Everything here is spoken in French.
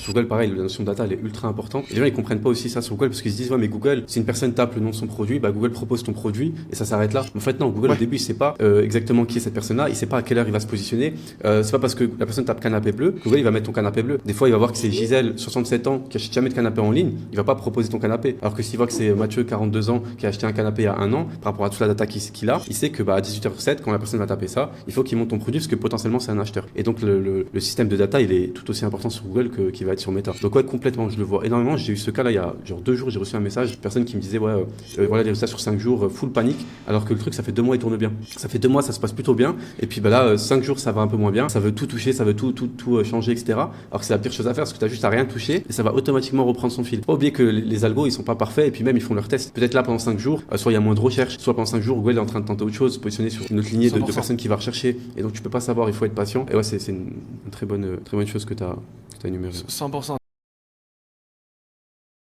Sur Google, pareil, la notion de data, elle est ultra importante. Et les gens, ils comprennent pas aussi ça sur Google parce qu'ils se disent, ouais, mais Google, si une personne tape le nom de son produit, bah, Google propose ton produit et ça s'arrête là. En fait, non, Google, au début, il sait pas exactement qui est cette personne-là, il sait pas à quelle heure il va se positionner. C'est pas parce que la personne tape canapé bleu, Google, il va mettre ton canapé bleu. Des fois, il va voir que c'est Gisèle, 67 ans, qui achète jamais de canapé en ligne, il va pas proposer ton canapé. Alors que s'il voit que c'est Mathieu, 42 ans, qui a acheté un canapé il y a un an, par rapport à toute la data qu'il a, il sait que, bah, à 18h07, quand la personne va taper ça, il faut qu'il monte ton produit parce que potentiellement, c'est un acheteur. Et donc, le système de data, il est tout aussi important sur Google qu'il va être sur Meta. Donc, ouais, complètement, je le vois énormément. J'ai eu ce cas-là il y a genre 2 jours, j'ai reçu un message, une personne qui me disait, ouais, voilà, les résultats sur 5 jours, full panique, alors que le truc, ça fait 2 mois, il tourne bien. Ça fait 2 mois, ça se passe plutôt bien. Et puis, bah là, 5 jours, ça va un peu moins bien. Ça veut tout toucher, ça veut tout changer, etc. Alors que c'est la pire chose à faire parce que tu as juste à rien toucher et ça va automatiquement reprendre son fil. Pas oublier que les algos, ils sont pas parfaits et puis même, ils font leurs tests. Peut-être là, pendant 5 jours, soit il y a moins de recherche, soit pendant 5 jours, Google est en train de tenter autre chose, se positionner sur une autre lignée de personnes qui va rechercher. Et donc, tu peux pas savoir, il faut être patient. Et ouais, c'est une très bonne chose que tu as énumérée. 100%.